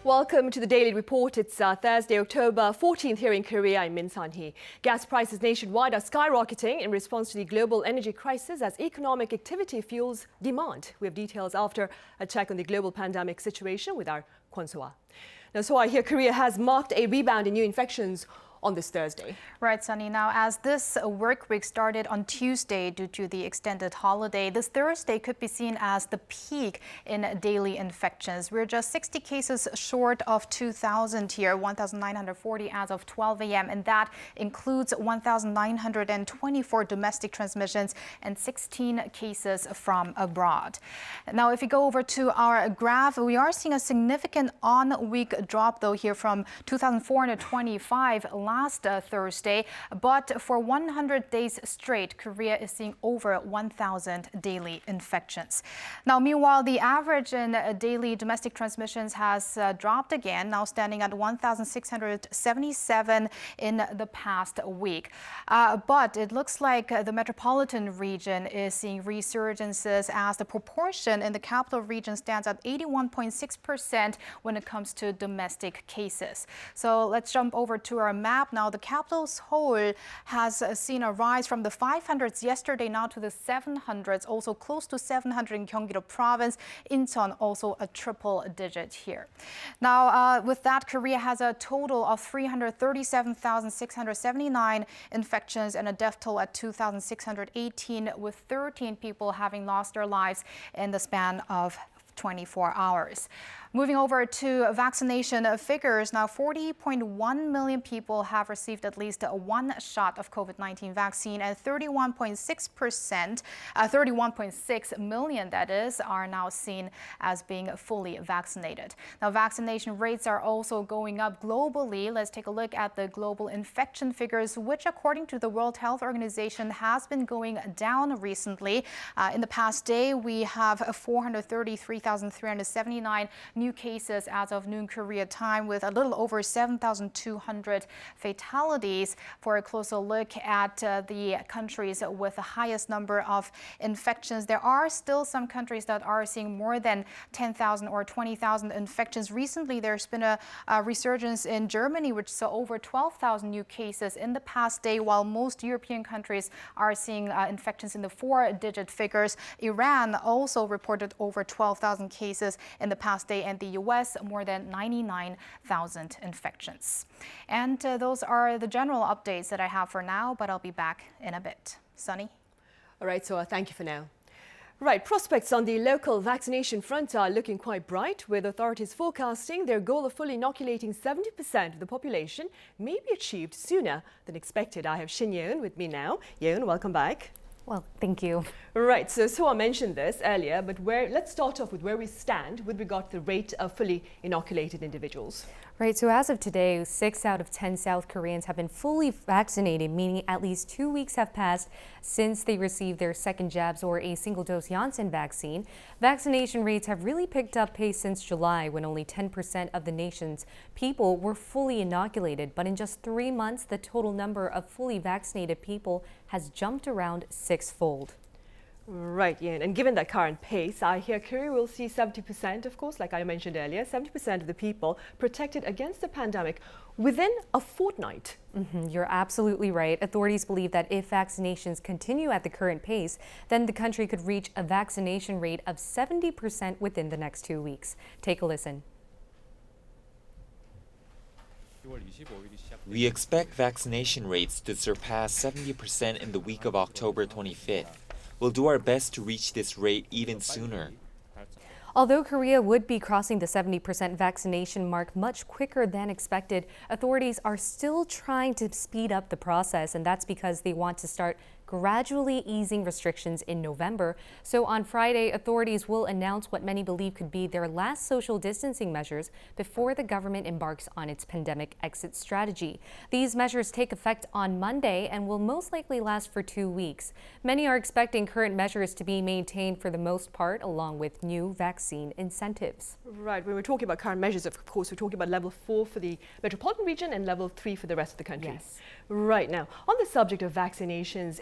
Welcome to the Daily Report. It's Thursday, October 14th here in Korea. I'm Min San-hee. Gas prices nationwide are skyrocketing in response to the global energy crisis as economic activity fuels demand. We have details after a check on the global pandemic situation with our Kwon So-ah. Now, So-ah, here Korea has marked a rebound in new infections on this Thursday. Right, Sunny. Now, as this work week started on Tuesday due to the extended holiday, this Thursday could be seen as the peak in daily infections. We're just 60 cases short of 2,000 here, 1,940 as of 12 a.m. And that includes 1,924 domestic transmissions and 16 cases from abroad. Now, if you go over to our graph, we are seeing a significant on-week drop, though, here from 2,425 last Thursday, but for 100 days straight, Korea is seeing over 1,000 daily infections. Now, meanwhile, the average in daily domestic transmissions has dropped again, now standing at 1,677 in the past week. But it looks like the metropolitan region is seeing resurgences as the proportion in the capital region stands at 81.6% when it comes to domestic cases. So let's jump over to our map. Now, the capital, Seoul, has seen a rise from the 500s yesterday now to the 700s, also close to 700 in Gyeonggi-do province. Incheon also a triple digit here. Now, with that, Korea has a total of 337,679 infections and a death toll at 2,618, with 13 people having lost their lives in the span of 24 hours. Moving over to vaccination figures, now 40.1 million people have received at least one shot of COVID-19 vaccine, and 31.6 million, that is, are now seen as being fully vaccinated. Now, vaccination rates are also going up globally. Let's take a look at the global infection figures, which, according to the World Health Organization, has been going down recently. In the past day, we have 433,379 new cases as of noon Korea time, with a little over 7,200 fatalities. For a closer look at the countries with the highest number of infections, there are still some countries that are seeing more than 10,000 or 20,000 infections. Recently, there's been a resurgence in Germany, which saw over 12,000 new cases in the past day, while most European countries are seeing infections in the four-digit figures. Iran also reported over 12,000 cases in the past day, and the U.S. more than 99,000 infections. And those are the general updates that I have for now, but I'll be back in a bit. Sunny? All right, so thank you for now. Right, prospects on the local vaccination front are looking quite bright, with authorities forecasting their goal of fully inoculating 70% of the population may be achieved sooner than expected. I have Shin Yeon with me now. Yeon, welcome back. Well, thank you. Right, so I mentioned this earlier, but let's start off with where we stand with regard to the rate of fully inoculated individuals. Right, so as of today, 6 out of 10 South Koreans have been fully vaccinated, meaning at least 2 weeks have passed since they received their second jabs or a single-dose Janssen vaccine. Vaccination rates have really picked up pace since July, when only 10% of the nation's people were fully inoculated. But in just 3 months, the total number of fully vaccinated people has jumped around sixfold. Right, yeah, and given that current pace, I hear Korea will see 70%, of course, like I mentioned earlier, 70% of the people protected against the pandemic within a fortnight. You're absolutely right. Authorities believe that if vaccinations continue at the current pace, then the country could reach a vaccination rate of 70% within the next 2 weeks. Take a listen. We expect vaccination rates to surpass 70% in the week of October 25th. We'll do our best to reach this rate even sooner. Although Korea would be crossing the 70% vaccination mark much quicker than expected, authorities are still trying to speed up the process, and that's because they want to start gradually easing restrictions in November. So on Friday, authorities will announce what many believe could be their last social distancing measures before the government embarks on its pandemic exit strategy. These measures take effect on Monday and will most likely last for 2 weeks. Many are expecting current measures to be maintained for the most part, along with new vaccine incentives. Right, when we're talking about current measures, of course, we're talking about level 4 for the metropolitan region and level 3 for the rest of the country. Yes. Right, now, on the subject of vaccinations,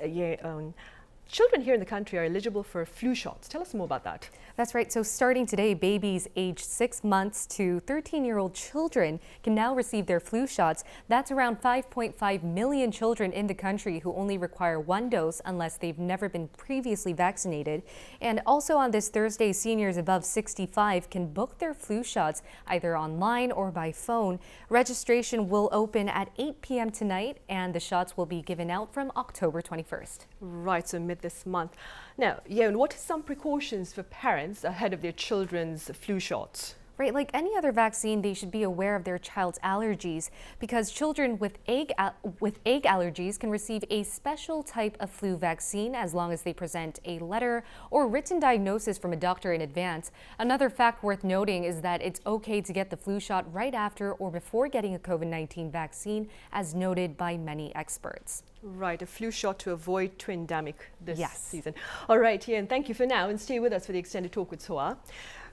children here in the country are eligible for flu shots. Tell us more about that. That's right. So starting today, babies aged 6 months to 13-year-old children can now receive their flu shots. That's around 5.5 million children in the country who only require one dose unless they've never been previously vaccinated. And also on this Thursday, seniors above 65 can book their flu shots either online or by phone. Registration will open at 8 p.m. tonight, and the shots will be given out from October 21st. Right, so mid this month. Now, Yeon, what are some precautions for parents ahead of their children's flu shots? Right, like any other vaccine, they should be aware of their child's allergies because children with egg allergies can receive a special type of flu vaccine as long as they present a letter or written diagnosis from a doctor in advance. Another fact worth noting is that it's okay to get the flu shot right after or before getting a COVID-19 vaccine, as noted by many experts. Right, a flu shot to avoid twindemic this Yes. season. All right, Yeon, thank you for now and stay with us for the extended talk with Soa.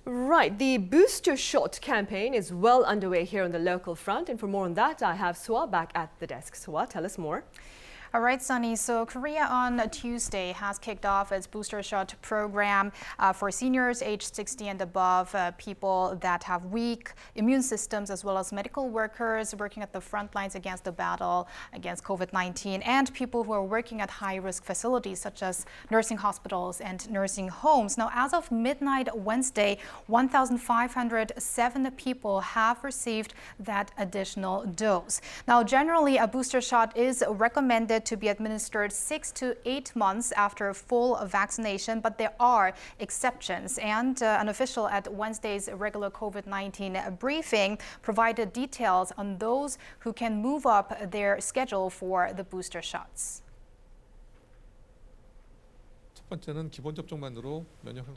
Right, the booster shot campaign is well underway here on the local front, and for more on that, I have Soa back at the desk. Soa, tell us more. All right, Sunny. So Korea on Tuesday has kicked off its booster shot program for seniors aged 60 and above, people that have weak immune systems, as well as medical workers working at the front lines against the battle against COVID-19, and people who are working at high-risk facilities such as nursing hospitals and nursing homes. Now, as of midnight Wednesday, 1,507 people have received that additional dose. Now, generally, a booster shot is recommended to be administered 6 to 8 months after full vaccination, but there are exceptions. And an official at Wednesday's regular COVID-19 briefing provided details on those who can move up their schedule for the booster shots.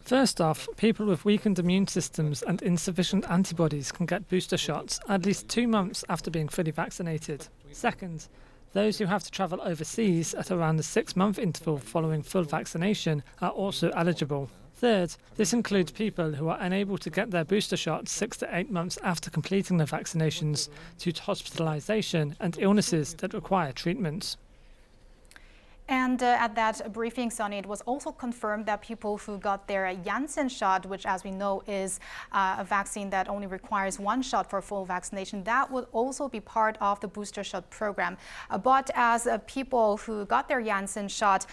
First off, people with weakened immune systems and insufficient antibodies can get booster shots at least 2 months after being fully vaccinated. Second, those who have to travel overseas at around the 6-month interval following full vaccination are also eligible. Third, this includes people who are unable to get their booster shots 6 to 8 months after completing their vaccinations due to hospitalization and illnesses that require treatment. And at that briefing, Sunny, it was also confirmed that people who got their Janssen shot, which, as we know, is a vaccine that only requires one shot for full vaccination, that would also be part of the booster shot program. But as people who got their Janssen shot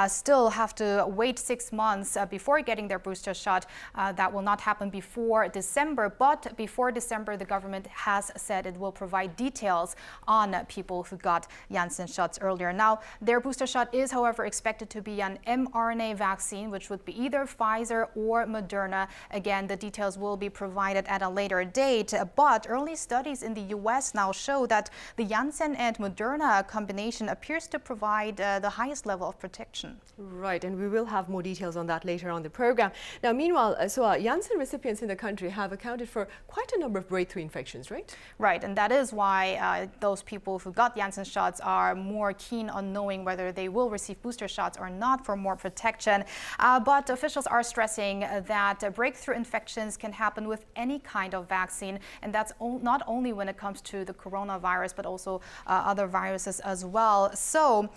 still have to wait 6 months before getting their booster shot, that will not happen before December. But before December, the government has said it will provide details on people who got Janssen shots earlier. Now, their booster shot is, however, expected to be an mRNA vaccine, which would be either Pfizer or Moderna. Again, the details will be provided at a later date. But early studies in the U.S. now show that the Janssen and Moderna combination appears to provide the highest level of protection. Right, and we will have more details on that later on the program. Now, meanwhile, Janssen recipients in the country have accounted for quite a number of breakthrough infections, right? Right, and that is why those people who got Janssen shots are more keen on knowing whether they will receive booster shots or not for more protection. But officials are stressing that breakthrough infections can happen with any kind of vaccine, and that's not only when it comes to the coronavirus, but also other viruses as well. So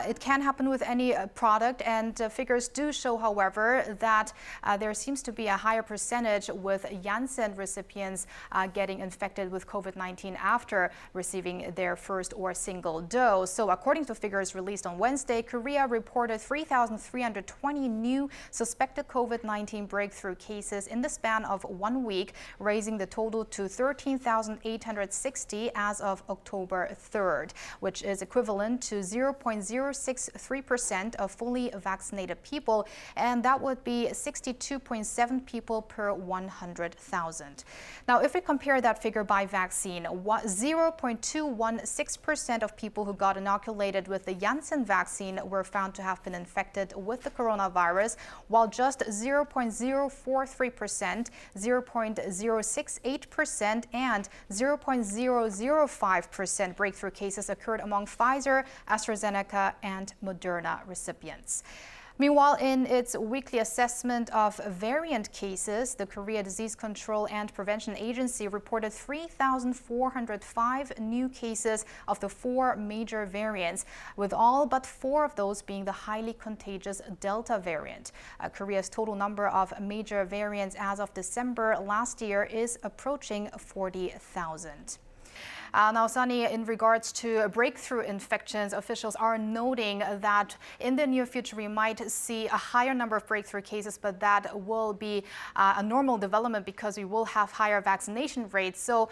it can happen with any product, and figures do show, however, that there seems to be a higher percentage with Janssen recipients getting infected with COVID-19 after receiving their first or single dose. So according to figures released on Wednesday, Korea reported 3,320 new suspected COVID-19 breakthrough cases in the span of 1 week, raising the total to 13,860 as of October 3rd, which is equivalent to 0.063% of fully vaccinated people, and that would be 62.7 people per 100,000. Now, if we compare that figure by vaccine, 0.216% of people who got inoculated with the Janssen vaccine were found to have been infected with the coronavirus, while just 0.043%, 0.068%, and 0.005% breakthrough cases occurred among Pfizer, AstraZeneca, and Moderna recipients. Meanwhile, in its weekly assessment of variant cases, the Korea Disease Control and Prevention Agency reported 3,405 new cases of the 4 major variants, with all but 4 of those being the highly contagious Delta variant. Korea's total number of major variants as of December last year is approaching 40,000. Now, Sunny, in regards to breakthrough infections, officials are noting that in the near future we might see a higher number of breakthrough cases, but that will be a normal development because we will have higher vaccination rates. So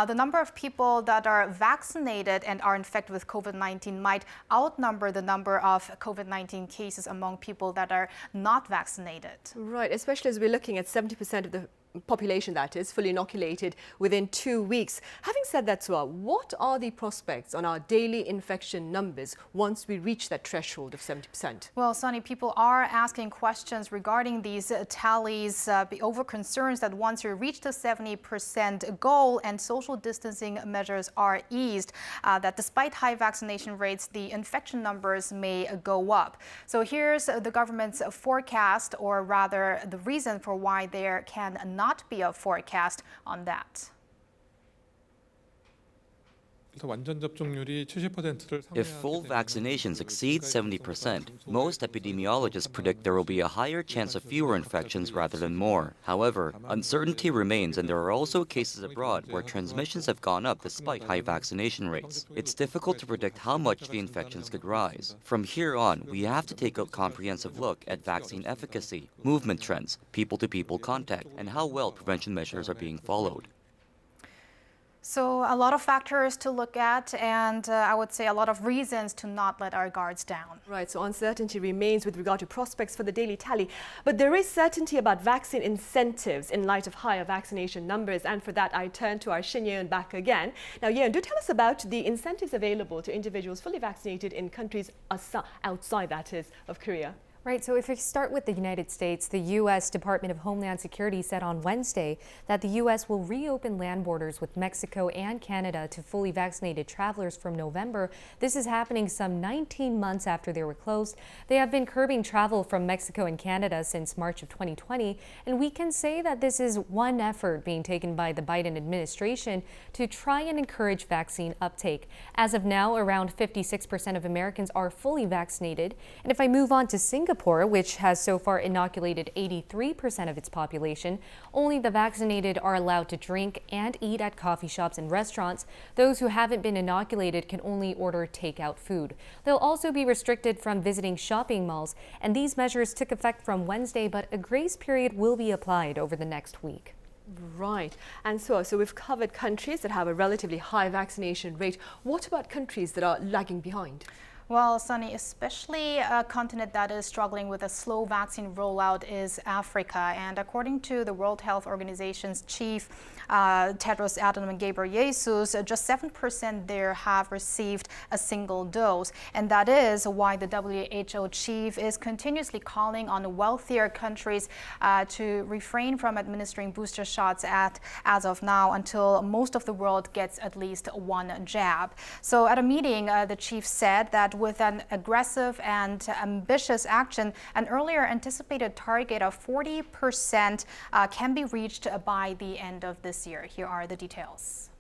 the number of people that are vaccinated and are infected with COVID-19 might outnumber the number of COVID-19 cases among people that are not vaccinated. Right, especially as we're looking at 70% of the population that is fully inoculated within 2 weeks. Having said that, Sua, what are the prospects on our daily infection numbers once we reach that threshold of 70%? Well, Sunny, people are asking questions regarding these tallies over concerns that once we reach the 70% goal and social distancing measures are eased, that despite high vaccination rates, the infection numbers may go up. So here's the government's forecast, or rather the reason for why there can not be a forecast on that. If full vaccinations exceed 70%, most epidemiologists predict there will be a higher chance of fewer infections rather than more. However, uncertainty remains, and there are also cases abroad where transmissions have gone up despite high vaccination rates. It's difficult to predict how much the infections could rise. From here on, we have to take a comprehensive look at vaccine efficacy, movement trends, people-to-people contact, and how well prevention measures are being followed. So a lot of factors to look at, and I would say a lot of reasons to not let our guards down. Right, so uncertainty remains with regard to prospects for the daily tally. But there is certainty about vaccine incentives in light of higher vaccination numbers. And for that, I turn to our Shin Yeon back again. Now, Yeon, do tell us about the incentives available to individuals fully vaccinated in countries outside, that is, of Korea. Right, so if we start with the United States, the U.S. Department of Homeland Security said on Wednesday that the U.S. will reopen land borders with Mexico and Canada to fully vaccinated travelers from November. This is happening some 19 months after they were closed. They have been curbing travel from Mexico and Canada since March of 2020, and we can say that this is one effort being taken by the Biden administration to try and encourage vaccine uptake. As of now, around 56% of Americans are fully vaccinated. And if I move on to Singapore, which has so far inoculated 83% of its population, only the vaccinated are allowed to drink and eat at coffee shops and restaurants. Those who haven't been inoculated can only order takeout food. They'll also be restricted from visiting shopping malls, and these measures took effect from Wednesday, but a grace period will be applied over the next week. Right. And so we've covered countries that have a relatively high vaccination rate. What about countries that are lagging behind? Well, Sunny, especially a continent that is struggling with a slow vaccine rollout is Africa. And according to the World Health Organization's chief, Tedros Adhanom Ghebreyesus, just 7% there have received a single dose. And that is why the WHO chief is continuously calling on wealthier countries to refrain from administering booster shots as of now until most of the world gets at least one jab. So at a meeting, the chief said that with an aggressive and ambitious action, an earlier anticipated target of 40% can be reached by the end of this year. Here are the details.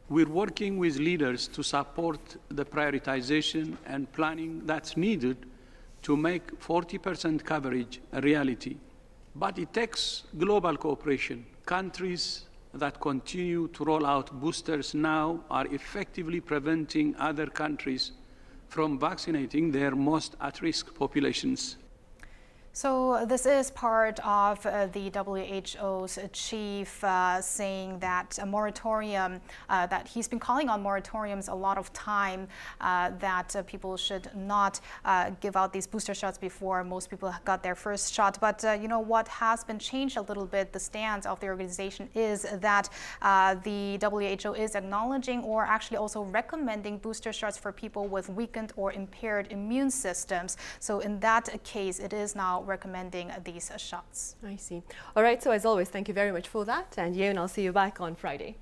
We're working with leaders to support the prioritization and planning that's needed to make 40% coverage a reality. But it takes global cooperation. Countries that continue to roll out boosters now are effectively preventing other countries from vaccinating their most at-risk populations. So this is part of the WHO's chief saying that a moratorium, that he's been calling on moratoriums a lot of time, that people should not give out these booster shots before most people got their first shot. But you know what has been changed a little bit, the stance of the organization is that the WHO is acknowledging or actually also recommending booster shots for people with weakened or impaired immune systems. So in that case, it is now recommending these shots. I see. All right, so as always, thank you very much for that. And Yeon, I'll see you back on Friday.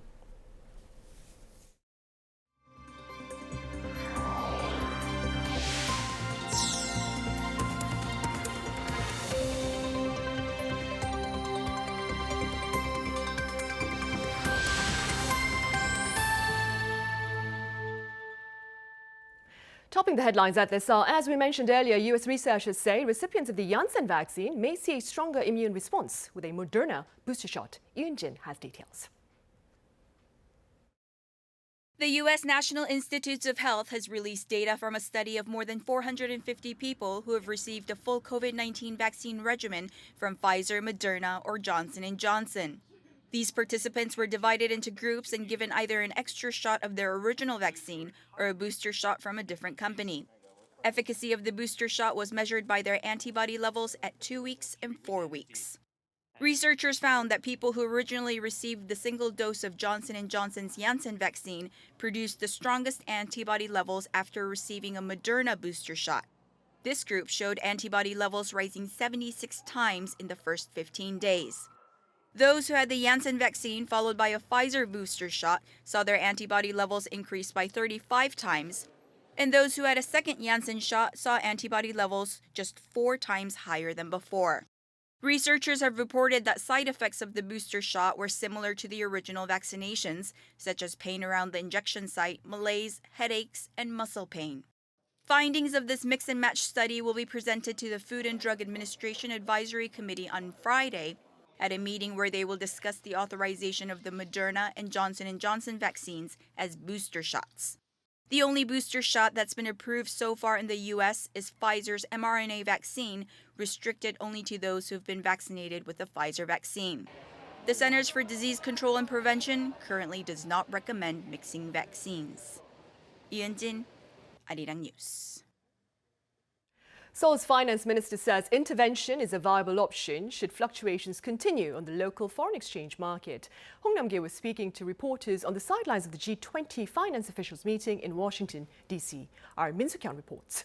Topping the headlines at this hour, as we mentioned earlier, US researchers say recipients of the Janssen vaccine may see a stronger immune response with a Moderna booster shot. Yoon Jin has details. The U.S. National Institutes of Health has released data from a study of more than 450 people who have received a full COVID-19 vaccine regimen from Pfizer, Moderna, or Johnson & Johnson. These participants were divided into groups and given either an extra shot of their original vaccine or a booster shot from a different company. Efficacy of the booster shot was measured by their antibody levels at 2 weeks and 4 weeks. Researchers found that people who originally received the single dose of Johnson & Johnson's Janssen vaccine produced the strongest antibody levels after receiving a Moderna booster shot. This group showed antibody levels rising 76 times in the first 15 days. Those who had the Janssen vaccine followed by a Pfizer booster shot saw their antibody levels increase by 35 times, and those who had a second Janssen shot saw antibody levels just 4 times higher than before. Researchers have reported that side effects of the booster shot were similar to the original vaccinations, such as pain around the injection site, malaise, headaches, and muscle pain. Findings of this mix and match study will be presented to the Food and Drug Administration Advisory Committee on Friday at a meeting where they will discuss the authorization of the Moderna and Johnson & Johnson vaccines as booster shots. The only booster shot that's been approved so far in the U.S. is Pfizer's mRNA vaccine, restricted only to those who've been vaccinated with the Pfizer vaccine. The Centers for Disease Control and Prevention currently does not recommend mixing vaccines. Yoon Jin, Arirang News. Seoul's finance minister says intervention is a viable option should fluctuations continue on the local foreign exchange market. Hong Nam-gil was speaking to reporters on the sidelines of the G20 finance officials meeting in Washington, D.C. Our Min Soo-kyun reports.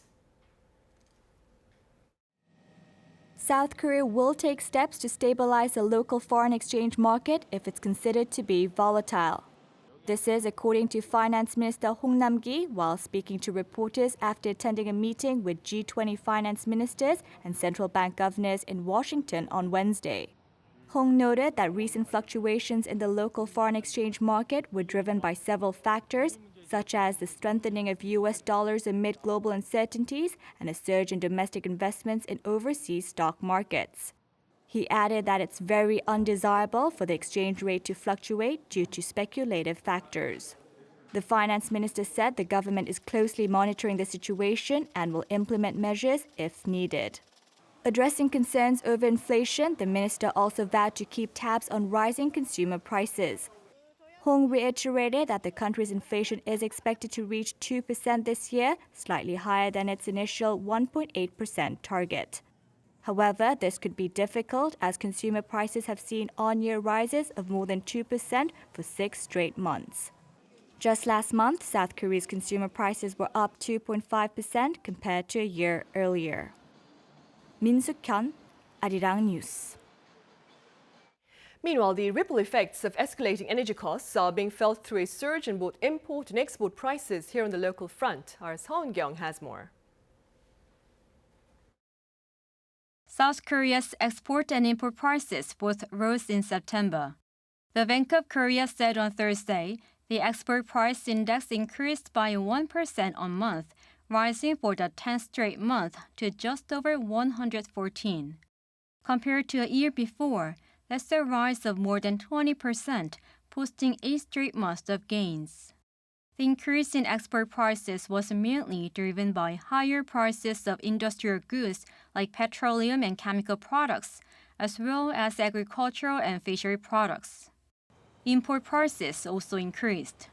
South Korea will take steps to stabilize the local foreign exchange market if it's considered to be volatile. This is according to Finance Minister Hong Nam-gil while speaking to reporters after attending a meeting with G20 finance ministers and central bank governors in Washington on Wednesday. Hong noted that recent fluctuations in the local foreign exchange market were driven by several factors, such as the strengthening of U.S. dollars amid global uncertainties and a surge in domestic investments in overseas stock markets. He added that it's very undesirable for the exchange rate to fluctuate due to speculative factors. The finance minister said the government is closely monitoring the situation and will implement measures if needed. Addressing concerns over inflation, the minister also vowed to keep tabs on rising consumer prices. Hong reiterated that the country's inflation is expected to reach 2% this year, slightly higher than its initial 1.8% target. However, this could be difficult as consumer prices have seen on-year rises of more than 2% for 6 straight months. Just last month, South Korea's consumer prices were up 2.5% compared to a year earlier. Min Soo-kyun, Arirang News. Meanwhile, the ripple effects of escalating energy costs are being felt through a surge in both import and export prices here on the local front. Our Seo Eun-kyung has more. South Korea's export and import prices both rose in September. The Bank of Korea said on Thursday the export price index increased by 1% on month, rising for the 10th straight month to just over 114. Compared to a year before, that's a rise of more than 20%, posting 8 straight months of gains. The increase in export prices was mainly driven by higher prices of industrial goods like petroleum and chemical products, as well as agricultural and fishery products. Import prices also increased.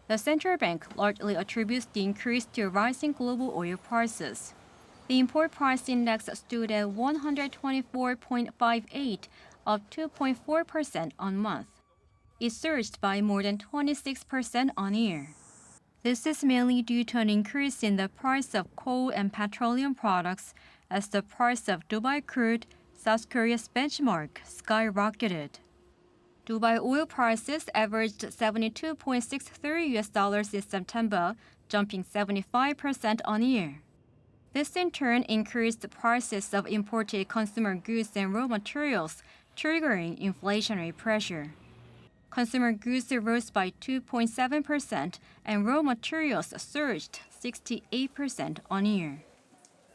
The central bank largely attributes the increase to rising global oil prices. The import price index stood at 124.58, up 2.4% on month. It surged by more than 26% on year. This is mainly due to an increase in the price of coal and petroleum products as the price of Dubai crude, South Korea's benchmark, skyrocketed. Dubai oil prices averaged $72.63 in September, jumping 75% on year. This in turn increased the prices of imported consumer goods and raw materials, triggering inflationary pressure. Consumer goods rose by 2.7% and raw materials surged 68% on-year.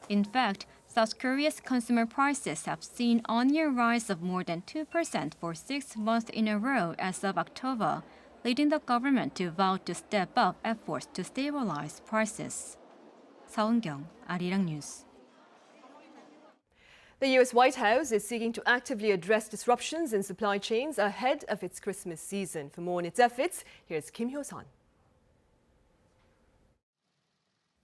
In fact, South Korea's consumer prices have seen on-year rise of more than 2% for 6 months in a row as of October, leading the government to vow to step up efforts to stabilize prices. 서은경, Arirang News. The U.S. White House is seeking to actively address disruptions in supply chains ahead of its Christmas season. For more on its efforts, here's Kim Hyo-sun.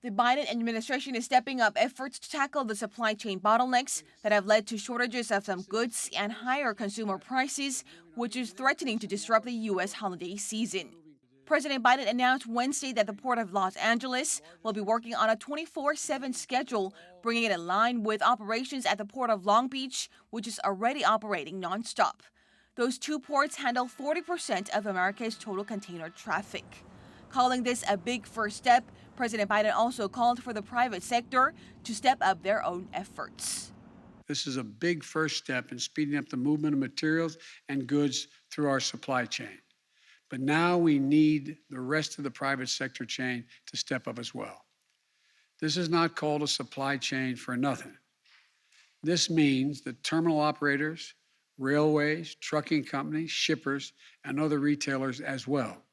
The Biden administration is stepping up efforts to tackle the supply chain bottlenecks that have led to shortages of some goods and higher consumer prices, which is threatening to disrupt the U.S. holiday season. President Biden announced Wednesday that the Port of Los Angeles will be working on a 24/7 schedule, bringing it in line with operations at the Port of Long Beach, which is already operating nonstop. Those two ports handle 40% of America's total container traffic. Calling this a big first step, President Biden also called for the private sector to step up their own efforts. This is a big first step in speeding up the movement of materials and goods through our supply chain. But now we need the rest of the private sector chain to step up as well. This is not called a supply chain for nothing. This means that terminal operators, railways, trucking companies, shippers, and other retailers as well.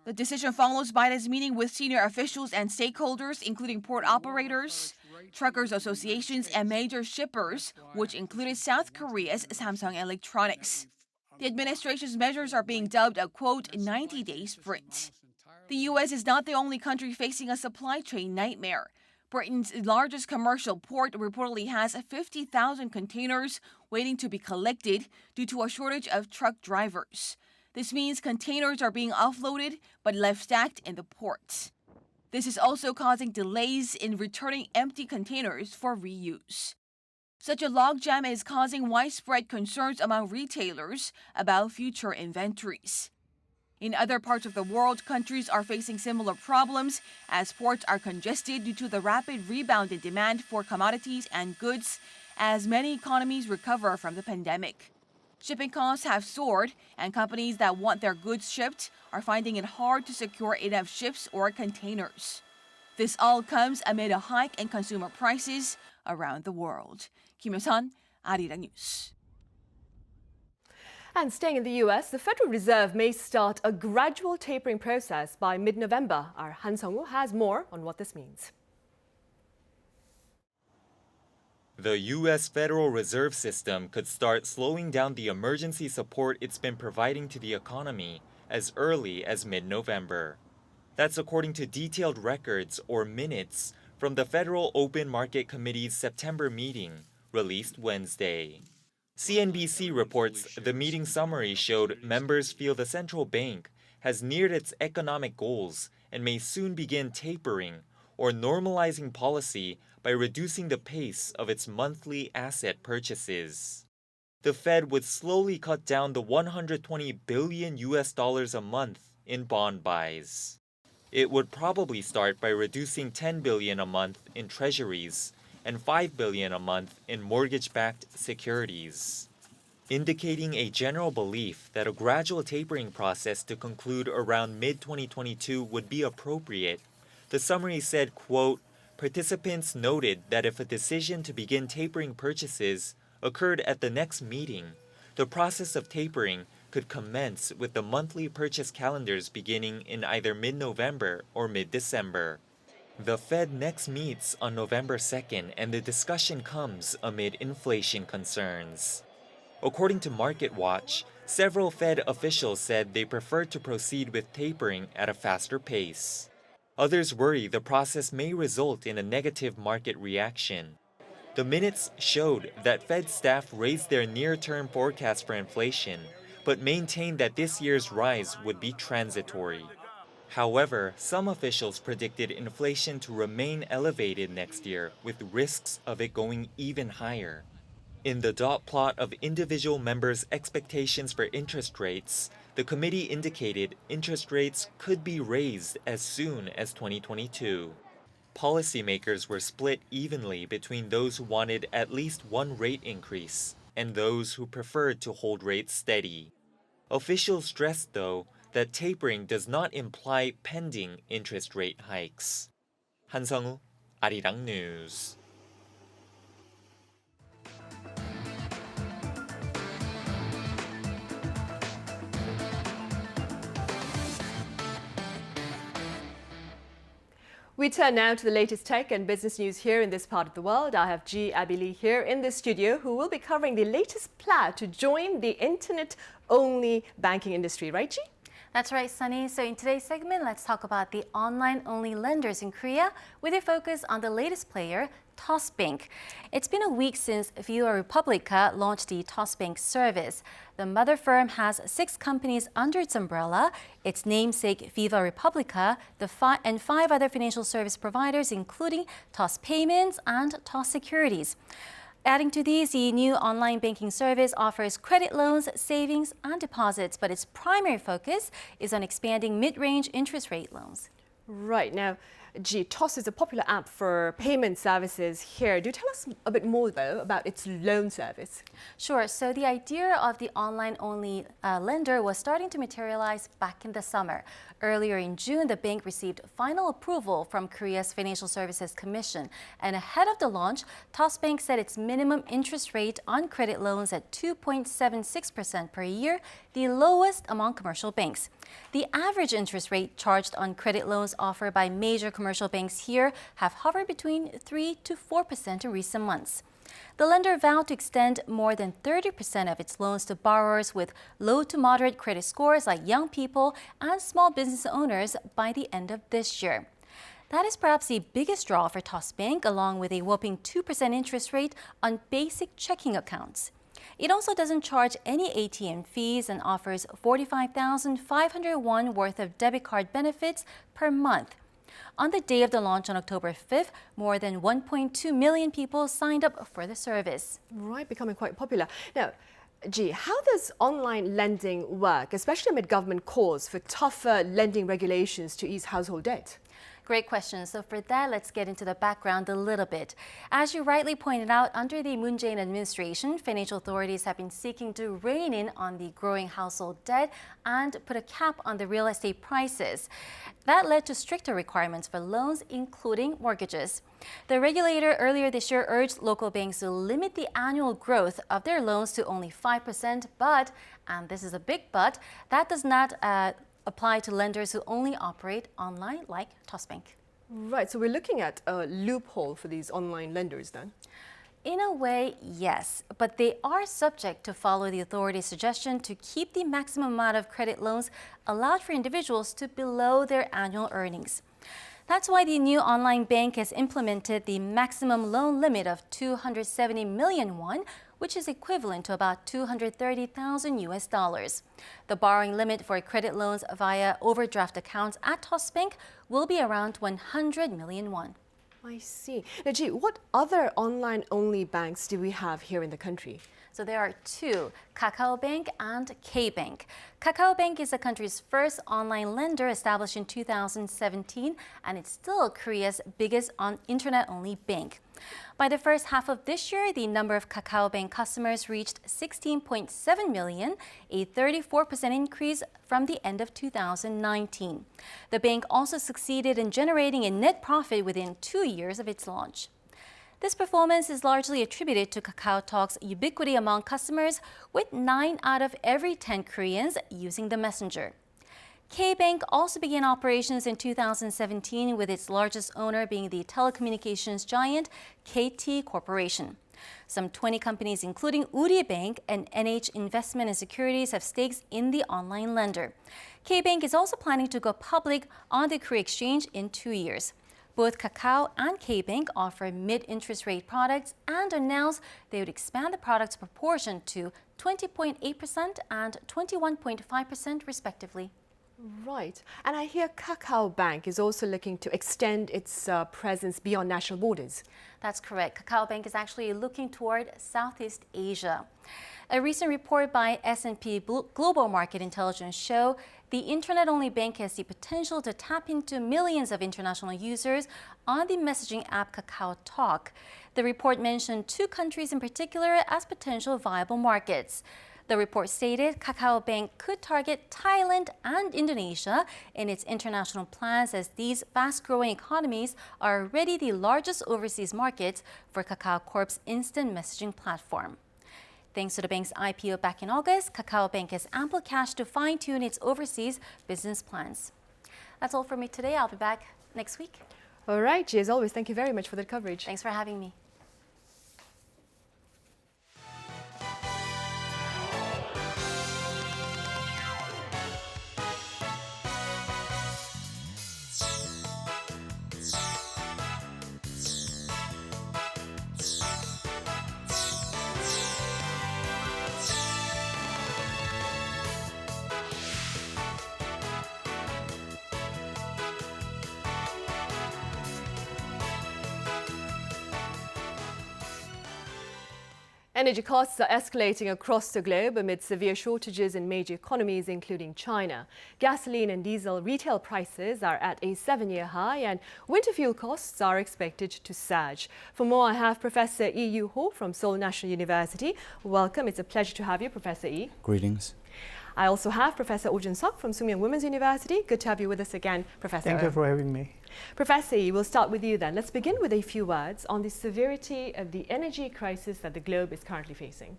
The decision follows Biden's meeting with senior officials and stakeholders, including port operators, truckers associations, and major shippers, which included South Korea's Samsung Electronics. The administration's measures are being dubbed a, quote, 90-day sprint. The U.S. is not the only country facing a supply chain nightmare. Britain's largest commercial port reportedly has 50,000 containers waiting to be collected due to a shortage of truck drivers. This means containers are being offloaded but left stacked in the port. This is also causing delays in returning empty containers for reuse. Such a logjam is causing widespread concerns among retailers about future inventories. In other parts of the world, countries are facing similar problems as ports are congested due to the rapid rebound in demand for commodities and goods as many economies recover from the pandemic. Shipping costs have soared, and companies that want their goods shipped are finding it hard to secure enough ships or containers. This all comes amid a hike in consumer prices around the world. Kim Hyo-sun, Arirang News. And staying in the U.S., the Federal Reserve may start a gradual tapering process by mid-November. Our Han Sung-woo has more on what this means. The U.S. Federal Reserve System could start slowing down the emergency support it's been providing to the economy as early as mid-November. That's according to detailed records or minutes from the Federal Open Market Committee's September meeting, released Wednesday. CNBC reports the meeting summary showed members feel the central bank has neared its economic goals and may soon begin tapering or normalizing policy by reducing the pace of its monthly asset purchases. The Fed would slowly cut down the $120 billion a month in bond buys. It would probably start by reducing $10 billion a month in treasuries and $5 billion a month in mortgage-backed securities, indicating a general belief that a gradual tapering process to conclude around mid-2022 would be appropriate. The summary said, quote, participants noted that if a decision to begin tapering purchases occurred at the next meeting, the process of tapering could commence with the monthly purchase calendars beginning in either mid-November or mid-December. The Fed next meets on November 2nd, and the discussion comes amid inflation concerns. According to MarketWatch, several Fed officials said they prefer to proceed with tapering at a faster pace. Others worry the process may result in a negative market reaction. The minutes showed that Fed staff raised their near-term forecast for inflation, but maintained that this year's rise would be transitory. However, some officials predicted inflation to remain elevated next year, with risks of it going even higher. In the dot plot of individual members' expectations for interest rates, the committee indicated interest rates could be raised as soon as 2022. Policymakers were split evenly between those who wanted at least one rate increase and those who preferred to hold rates steady. Officials stressed, though, that tapering does not imply pending interest rate hikes. 한성우, Arirang News. We turn now to the latest tech and business news here in this part of the world. I have G. Abili here in the studio, who will be covering the latest plan to join the internet-only banking industry, right, G? That's right, Sunny. So in today's segment, let's talk about the online-only lenders in Korea with a focus on the latest player, TOSBank. It's been a week since Viva Republica launched the TOSBank service. The mother firm has 6 companies under its umbrella, its namesake Viva Republica, and 5 other financial service providers, including TOS Payments and TOS Securities. Adding to these, the new online banking service offers credit loans, savings, and deposits, but its primary focus is on expanding mid-range interest rate loans. Right. Now, G, TOS is a popular app for payment services here. Do tell us a bit more, though, about its loan service. Sure. So the idea of the online-only lender was starting to materialize back in the summer. Earlier in June, the bank received final approval from Korea's Financial Services Commission. And ahead of the launch, TOSBank set its minimum interest rate on credit loans at 2.76% per year, the lowest among commercial banks. The average interest rate charged on credit loans offered by major commercial banks here have hovered between 3 to 4% in recent months. The lender vowed to extend more than 30% of its loans to borrowers with low to moderate credit scores like young people and small business owners by the end of this year. That is perhaps the biggest draw for TOSBank, along with a whopping 2% interest rate on basic checking accounts. It also doesn't charge any ATM fees and offers 45,500 won worth of debit card benefits per month. On the day of the launch on October 5th, more than 1.2 million people signed up for the service. Right, becoming quite popular. Now, G, how does online lending work, especially amid government calls for tougher lending regulations to ease household debt? Great question. So for that, let's get into the background a little bit. As you rightly pointed out, under the Moon Jae-in administration, financial authorities have been seeking to rein in on the growing household debt and put a cap on the real estate prices. That led to stricter requirements for loans, including mortgages. The regulator earlier this year urged local banks to limit the annual growth of their loans to only 5%, but, and this is a big but, that does not apply to lenders who only operate online like TOSBank. Right, so we're looking at a loophole for these online lenders then? In a way, yes, but they are subject to follow the authority's suggestion to keep the maximum amount of credit loans allowed for individuals to below their annual earnings. That's why the new online bank has implemented the maximum loan limit of 270 million won, which is equivalent to about $230,000. The borrowing limit for credit loans via overdraft accounts at TOSBank will be around 100 million won. I see. Now, G, what other online-only banks do we have here in the country? So there are 2, KakaoBank and KBank. KakaoBank is the country's first online lender established in 2017, and it's still Korea's biggest internet-only bank. By the first half of this year, the number of KakaoBank customers reached 16.7 million, a 34% increase from the end of 2019. The bank also succeeded in generating a net profit within 2 years of its launch. This performance is largely attributed to KakaoTalk's ubiquity among customers, with 9 out of every 10 Koreans using the messenger. KBank also began operations in 2017, with its largest owner being the telecommunications giant KT Corporation. Some 20 companies, including Uri Bank and NH Investment and Securities, have stakes in the online lender. KBank is also planning to go public on the Korea Exchange in 2 years. Both Kakao and KBank offer mid-interest rate products and announced they would expand the product's proportion to 20.8% and 21.5% respectively. Right. And I hear KakaoBank is also looking to extend its presence beyond national borders. That's correct. KakaoBank is actually looking toward Southeast Asia. A recent report by S&P Global Market Intelligence show the internet-only bank has the potential to tap into millions of international users on the messaging app KakaoTalk. The report mentioned 2 countries in particular as potential viable markets. The report stated Kakao Bank could target Thailand and Indonesia in its international plans, as these fast-growing economies are already the largest overseas markets for Kakao Corp's instant messaging platform. Thanks to the bank's IPO back in August, Kakao Bank has ample cash to fine-tune its overseas business plans. That's all for me today. I'll be back next week. All right, Ji, as always, thank you very much for the coverage. Thanks for having me. Energy costs are escalating across the globe amid severe shortages in major economies, including China. Gasoline and diesel retail prices are at a 7-year high, and winter fuel costs are expected to surge. For more, I have Professor Lee Yoo-ho from Seoul National University. Welcome. It's a pleasure to have you, Professor Lee. Greetings. I also have Professor Oh Jun-seok from Sookmyung Women's University. Good to have you with us again, Professor. Thank you for having me. Professor Lee, we'll start with you then. Let's begin with a few words on the severity of the energy crisis that the globe is currently facing.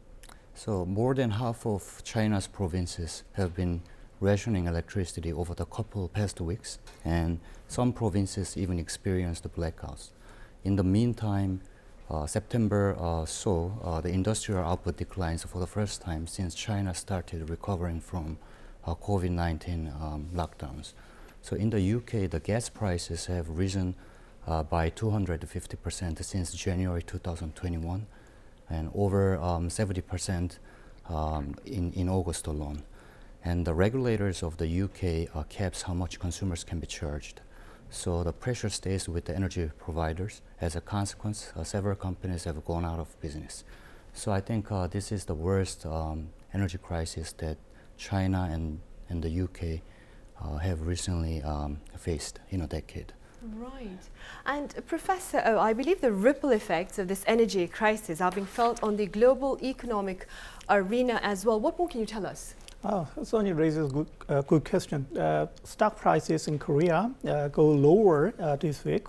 So more than half of China's provinces have been rationing electricity over the couple past weeks, and some provinces even experienced blackouts. In the meantime, September saw the industrial output declines for the first time since China started recovering from COVID-19 lockdowns. So in the UK, the gas prices have risen by 250% since January 2021, and over 70% in August alone. And the regulators of the UK caps how much consumers can be charged. So the pressure stays with the energy providers. As a consequence, several companies have gone out of business. So I think this is the worst energy crisis that China and the UK have recently faced in a decade. Right. And Professor Oh, I believe the ripple effects of this energy crisis are being felt on the global economic arena as well. What more can you tell us? Sonia raises a good question. Stock prices in Korea go lower this week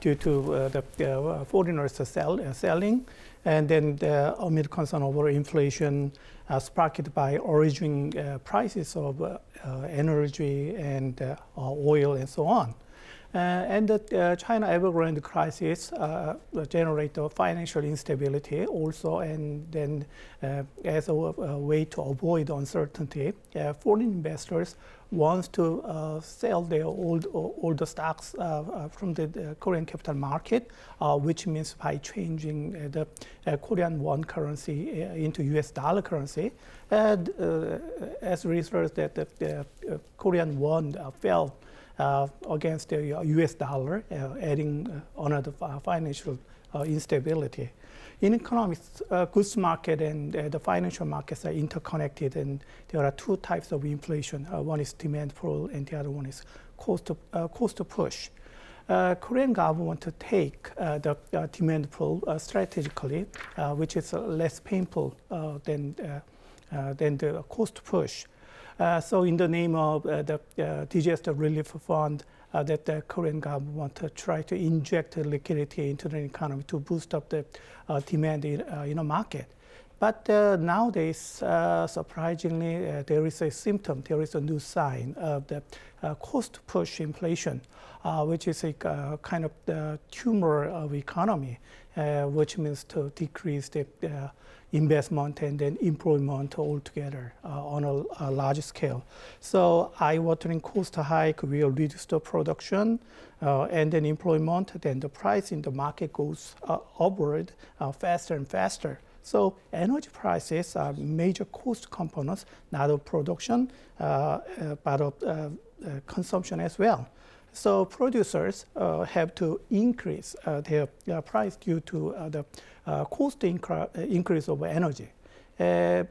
due to the foreigners selling, and then amid concern over inflation sparked by origin prices of energy and oil and so on. And the China Evergrande crisis generate financial instability also, and then as a way to avoid uncertainty, foreign investors wants to sell their older stocks from the Korean capital market, which means by changing the Korean won currency into US dollar currency. And as a result, that the Korean won fell against the US dollar, adding another financial instability. In economics, goods market and the financial markets are interconnected, and there are two types of inflation. One is demand pull, and the other one is cost push. Korean government to take the demand pull strategically, which is less painful than the cost push. So in the name of the disaster relief fund, that the Korean government want to try to inject liquidity into the economy to boost up the demand in a market. But nowadays, surprisingly, there is a symptom, there is a new sign of the cost push inflation, which is a kind of the tumor of economy, which means to decrease the investment and then employment altogether on a large scale. So eye-watering cost hike will reduce the production and then employment, then the price in the market goes upward faster and faster. So energy prices are major cost components, not of production, but of consumption as well. So producers have to increase their price due to the cost increase of energy. And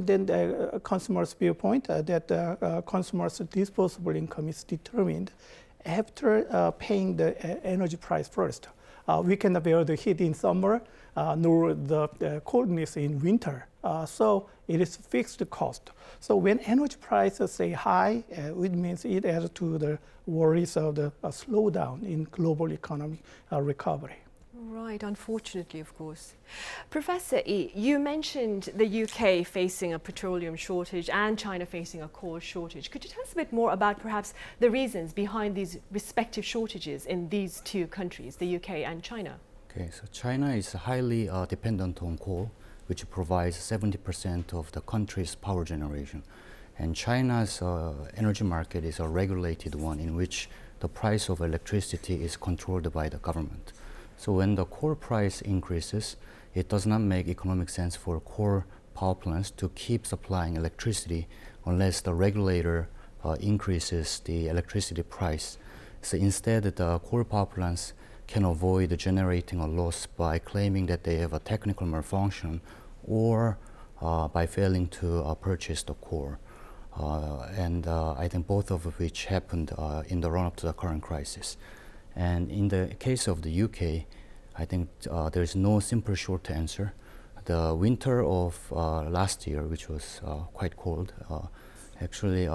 then the consumer's viewpoint that consumers' disposable income is determined after paying the energy price first. We cannot bear the heat in summer, nor the coldness in winter. So it is fixed cost. So when energy prices stay high, it means it adds to the worries of the slowdown in global economic recovery. Right, unfortunately, of course. Professor Yi, you mentioned the UK facing a petroleum shortage and China facing a coal shortage. Could you tell us a bit more about perhaps the reasons behind these respective shortages in these two countries, the UK and China? Okay, so China is highly dependent on coal, which provides 70% of the country's power generation. And China's energy market is a regulated one in which the price of electricity is controlled by the government. So when the coal price increases, it does not make economic sense for coal power plants to keep supplying electricity unless the regulator increases the electricity price. So instead, the coal power plants can avoid generating a loss by claiming that they have a technical malfunction or by failing to purchase the coal. And I think both of which happened in the run-up to the current crisis. And in the case of the UK, I think there's no simple short answer. The winter of last year, which was quite cold, actually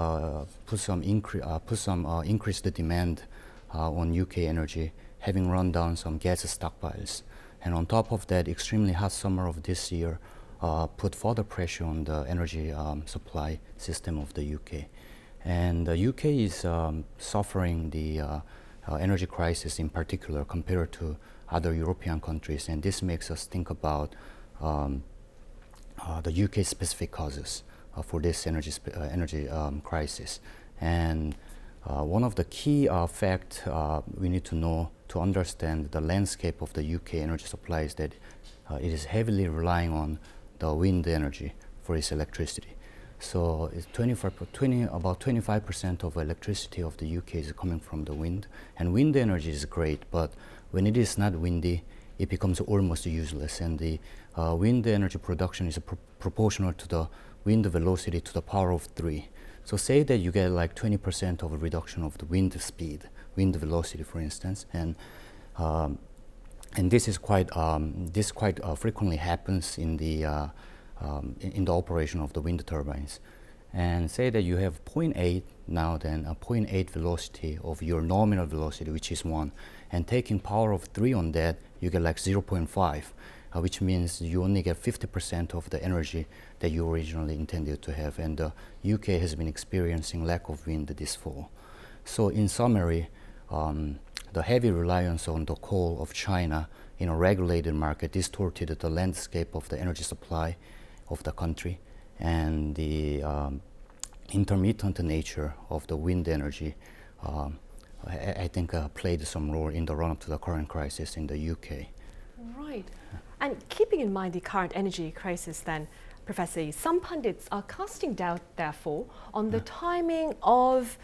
put some increased demand on UK energy, having run down some gas stockpiles. And on top of that, extremely hot summer of this year put further pressure on the energy supply system of the UK. And the UK is suffering the energy crisis in particular compared to other European countries, and this makes us think about the UK specific causes for this energy crisis. And one of the key facts we need to know to understand the landscape of the UK energy supply is that it is heavily relying on the wind energy for its electricity. So it's about 25% of electricity of the UK is coming from the wind. And wind energy is great, but when it is not windy, it becomes almost useless. And the wind energy production is proportional to the wind velocity to the power of 3. So say that you get like 20% of a reduction of the wind speed, wind velocity, for instance, and this quite frequently happens in the operation of the wind turbines. And say that you have 0.8 now, then a 0.8 velocity of your nominal velocity, which is 1, and taking power of 3 on that, you get like 0.5, which means you only get 50% of the energy that you originally intended to have. And the UK has been experiencing lack of wind this fall. So in summary, the heavy reliance on the coal of China in a regulated market distorted the landscape of the energy supply of the country, and the intermittent nature of the wind energy I think played some role in the run-up to the current crisis in the UK. Right. And keeping in mind the current energy crisis then, Professor Yi, some pundits are casting doubt, therefore, on the timing of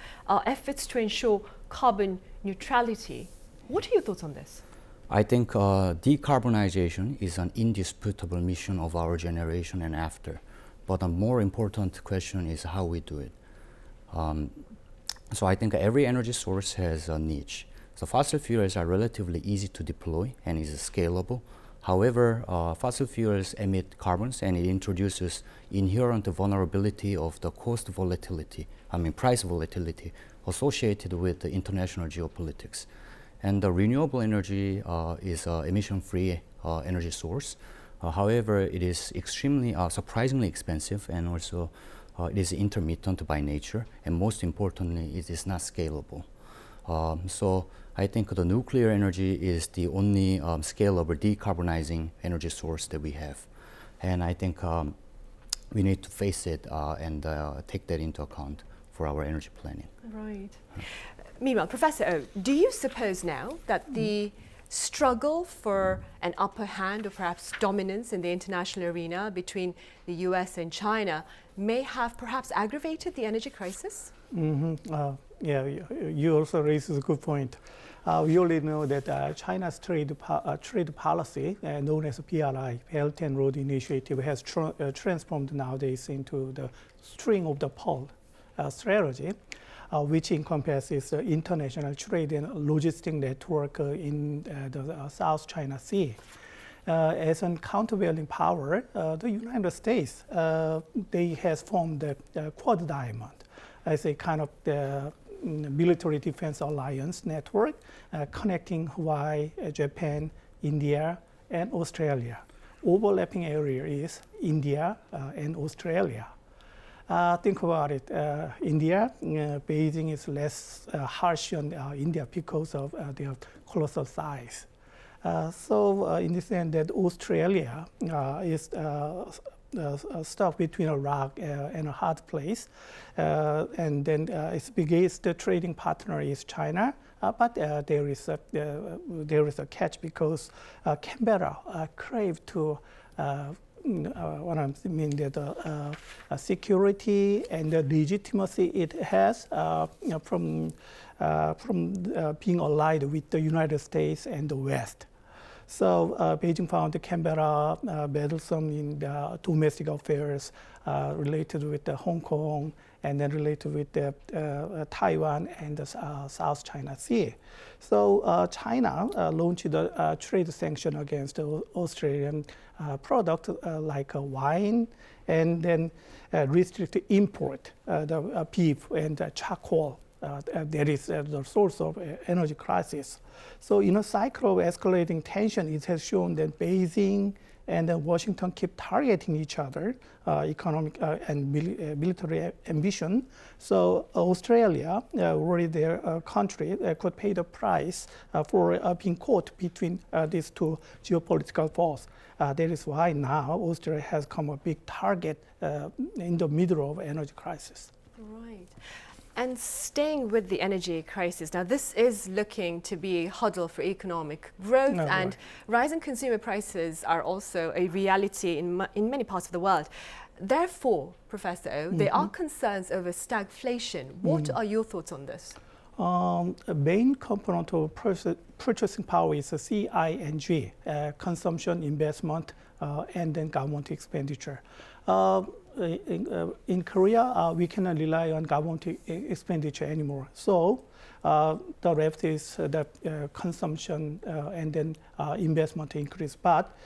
efforts to ensure carbon neutrality. What are your thoughts on this? I think decarbonization is an indisputable mission of our generation and after. But a more important question is how we do it. So I think every energy source has a niche. So fossil fuels are relatively easy to deploy and is scalable. However, fossil fuels emit carbons, and it introduces inherent vulnerability of the cost volatility, price volatility associated with the international geopolitics. And the renewable energy is an emission-free energy source. However, it is extremely surprisingly expensive, and also it is intermittent by nature, and most importantly, it is not scalable. So I think the nuclear energy is the only scalable decarbonizing energy source that we have. And I think we need to face it and take that into account for our energy planning. Right. Meanwhile, Professor Oh, do you suppose now that the struggle for an upper hand or perhaps dominance in the international arena between the US and China may have perhaps aggravated the energy crisis? Yeah, you also raised a good point. We already know that China's trade policy, known as PRI, Belt and Road Initiative, has transformed nowadays into the string of the pearl strategy, which encompasses international trade and logistic network in the South China Sea. as a countervailing power, the United States, they has formed the Quad Diamond as a kind of military defense alliance network connecting Hawaii, Japan, India, and Australia. Overlapping area is India and Australia. Think about it. India, Beijing is less harsh on India because of their colossal size. So in the sense that Australia is stuck between a rock and a hard place, and then its biggest trading partner is China. But there is a catch because Canberra craved to what I mean that security and the legitimacy it has from being allied with the United States and the West. So Beijing found Canberra meddlesome in the domestic affairs related with Hong Kong and then related with Taiwan and the South China Sea. So China launched a trade sanction against Australian products like wine, and then restrict import the beef and charcoal. That is the source of energy crisis. So in a cycle of escalating tension, it has shown that Beijing and Washington keep targeting each other, economic and military ambition. So Australia, already their country, could pay the price for being caught between these two geopolitical forces. That is why now Australia has become a big target in the middle of energy crisis. Right. And staying with the energy crisis, now this is looking to be a hurdle for economic growth, and rising consumer prices are also a reality in many parts of the world. Therefore, Professor O, there are concerns over stagflation. What are your thoughts on this? A main component of purchasing power is CING, consumption, investment, and then government expenditure. In Korea, we cannot rely on government expenditure anymore. So the rest is the consumption and then investment increase. But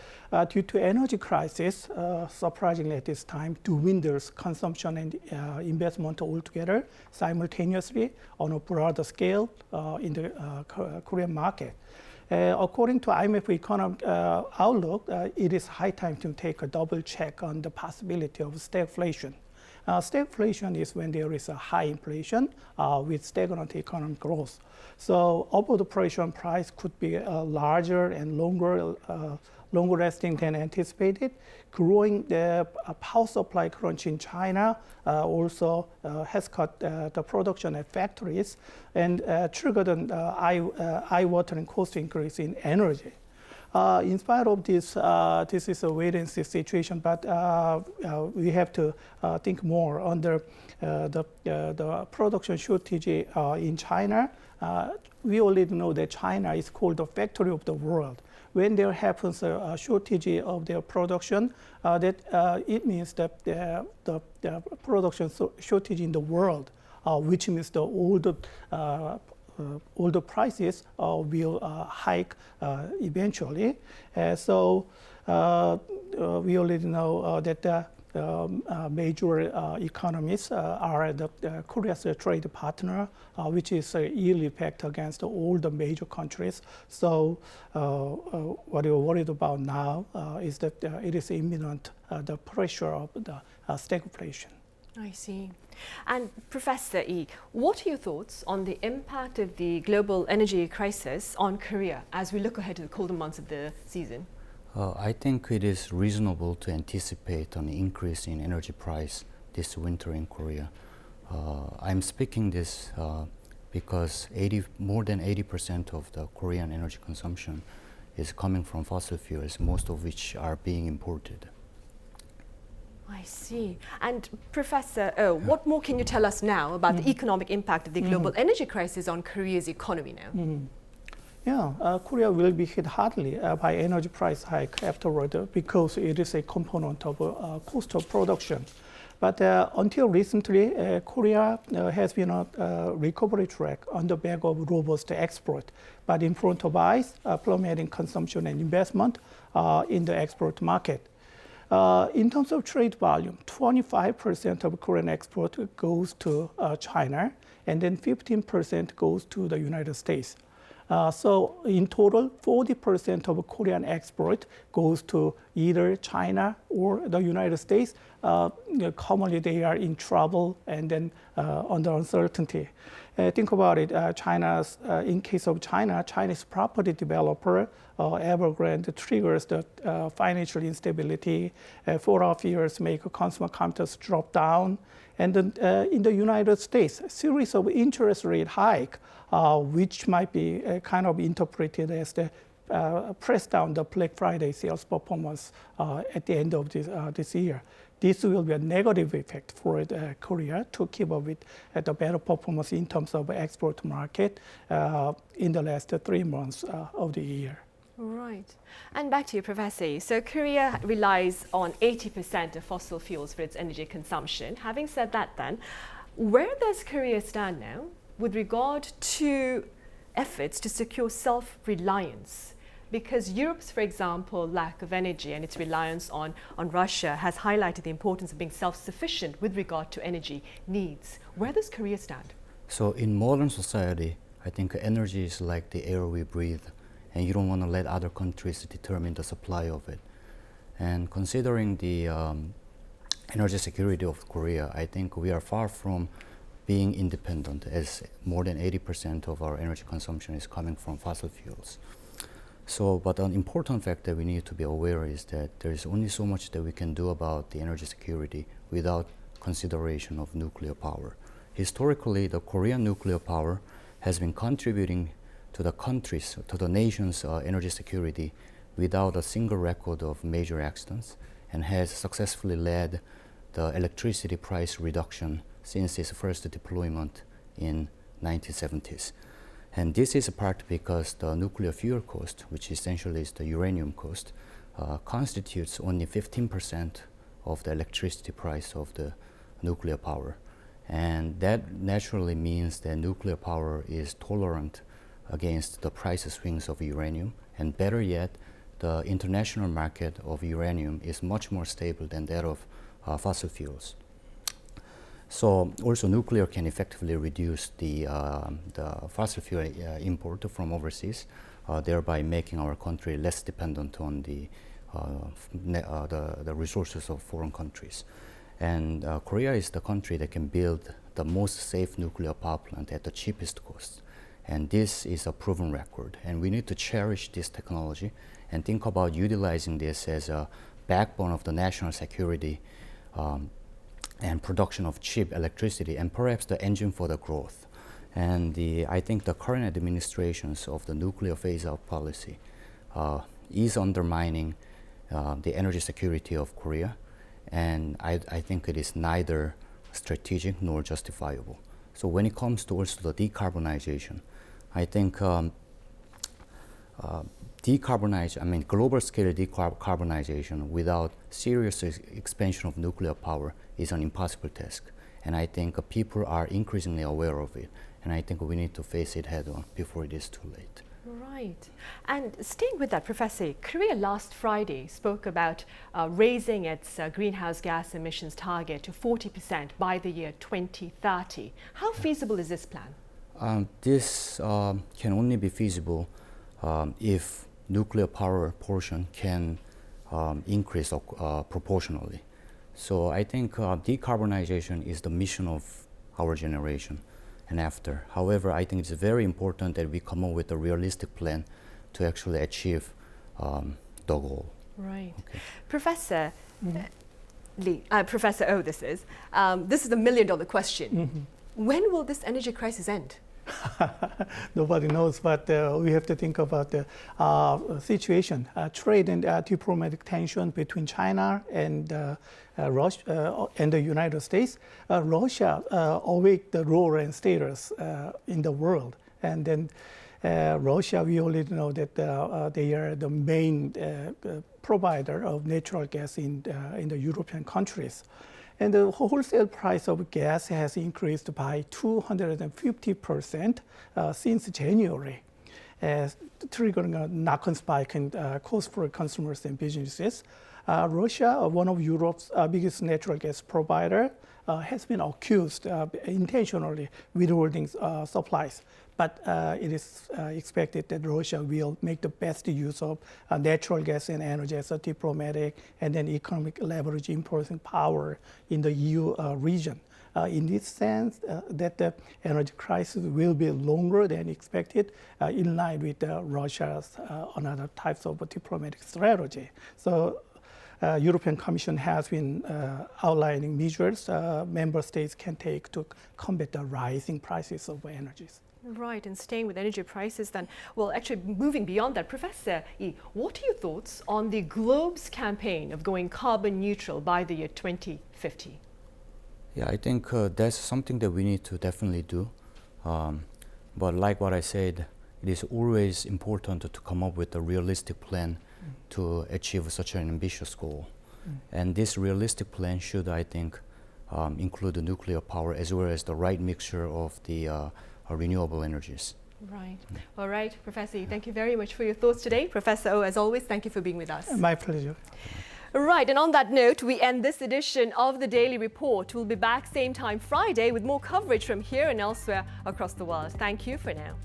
due to energy crisis, surprisingly at this time, dwindles consumption and investment altogether simultaneously on a broader scale in the Korean market. According to IMF economic outlook, it is high time to take a double check on the possibility of stagflation. Stagflation is when there is a high inflation with stagnant economic growth. So upward pressure on price could be larger and longer lasting than anticipated. Growing the power supply crunch in China also has cut the production at factories and triggered an eye-watering cost increase in energy. In spite of this, this is a wait-and-see situation, but we have to think more on the production shortage in China. We already know that China is called the factory of the world. When there happens a shortage of their production, it means that the production shortage in the world, which means all the prices will hike eventually. So we already know that the major economies are Korea's trade partner, which is a yield effect against all the major countries. So what we're worried about now is that it is imminent, the pressure of the stagflation. I see. And Professor Yi, what are your thoughts on the impact of the global energy crisis on Korea as we look ahead to the colder months of the season? I think it is reasonable to anticipate an increase in energy price this winter in Korea. I'm speaking this because more than 80% of the Korean energy consumption is coming from fossil fuels, most of which are being imported. I see. And Professor Oh, what more can you tell us now about the economic impact of the global energy crisis on Korea's economy now? Yeah, Korea will be hit hardly by energy price hike afterward because it is a component of cost of production. But until recently, Korea has been on a recovery track on the back of robust export, but in front of eyes, plummeting consumption and investment in the export market. In terms of trade volume, 25% of Korean export goes to China, and then 15% goes to the United States. So in total, 40% of Korean export goes to either China or the United States. Commonly, they are in trouble and then under uncertainty. Think about it. In case of China, Chinese property developer Evergrande triggers the financial instability. 4.5 years make consumer confidence drop down. And then in the United States, a series of interest rate hike, which might be kind of interpreted as the press down the Black Friday sales performance at the end of this year. This will be a negative effect for Korea to keep up with the better performance in terms of export market in the last 3 months of the year. Right. And back to you, Professor. So Korea relies on 80% of fossil fuels for its energy consumption. Having said that then, where does Korea stand now with regard to efforts to secure self-reliance? Because Europe's, for example, lack of energy and its reliance on Russia has highlighted the importance of being self-sufficient with regard to energy needs. Where does Korea stand? So in modern society, I think energy is like the air we breathe, and you don't want to let other countries determine the supply of it. And considering the energy security of Korea, I think we are far from being independent, as more than 80% of our energy consumption is coming from fossil fuels. So, but an important fact that we need to be aware is that there is only so much that we can do about the energy security without consideration of nuclear power. Historically, the Korean nuclear power has been contributing to the nation's energy security without a single record of major accidents, and has successfully led the electricity price reduction since its first deployment in 1970s. And this is a part because the nuclear fuel cost, which essentially is the uranium cost, constitutes only 15% of the electricity price of the nuclear power. And that naturally means that nuclear power is tolerant against the price swings of uranium. And better yet, the international market of uranium is much more stable than that of fossil fuels. So also nuclear can effectively reduce the fossil fuel import from overseas, thereby making our country less dependent on the resources of foreign countries. And Korea is the country that can build the most safe nuclear power plant at the cheapest cost. And this is a proven record. And we need to cherish this technology and think about utilizing this as a backbone of the national security and production of cheap electricity, and perhaps the engine for the growth. And I think the current administrations of the nuclear phase-out policy is undermining the energy security of Korea, and I think it is neither strategic nor justifiable. So when it comes to also the decarbonization, I think global scale decarbonization without serious expansion of nuclear power is an impossible task. And I think people are increasingly aware of it. And I think we need to face it head on before it is too late. Right. And staying with that, Professor, Korea last Friday spoke about raising its greenhouse gas emissions target to 40% by the year 2030. How feasible is this plan? This can only be feasible if nuclear power portion can increase proportionally. So I think decarbonization is the mission of our generation and after. However, I think it's very important that we come up with a realistic plan to actually achieve the goal. Right. Okay. Professor Lee, Professor Oh, this is the $1 million question. Mm-hmm. When will this energy crisis end? Nobody knows, but we have to think about the situation, trade and diplomatic tension between China and Russia and the United States. Russia awake the role and status in the world, and then Russia, we already know that they are the main provider of natural gas in the European countries. And the wholesale price of gas has increased by 250% since January, triggering a knock-on spike in cost for consumers and businesses. Russia, one of Europe's biggest natural gas provider, has been accused of intentionally withholding supplies. But it is expected that Russia will make the best use of natural gas and energy as a diplomatic and then economic leverage imposing power in the EU region. In this sense, that the energy crisis will be longer than expected, in line with Russia's another types of diplomatic strategy. So European Commission has been outlining measures member states can take to combat the rising prices of energies. Right, and staying with energy prices then, well, actually moving beyond that, Professor Yi, what are your thoughts on the globe's campaign of going carbon neutral by the year 2050? Yeah, I think that's something that we need to definitely do. But like what I said, it is always important to come up with a realistic plan to achieve such an ambitious goal. And this realistic plan should, I think, include the nuclear power as well as the right mixture of the renewable energies. Right. All right, Professor Yi, thank you very much for your thoughts today. Professor Oh, as always, thank you for being with us. My pleasure. Right, and on that note, we end this edition of the Daily Report. We'll be back same time Friday with more coverage from here and elsewhere across the world. Thank you for now.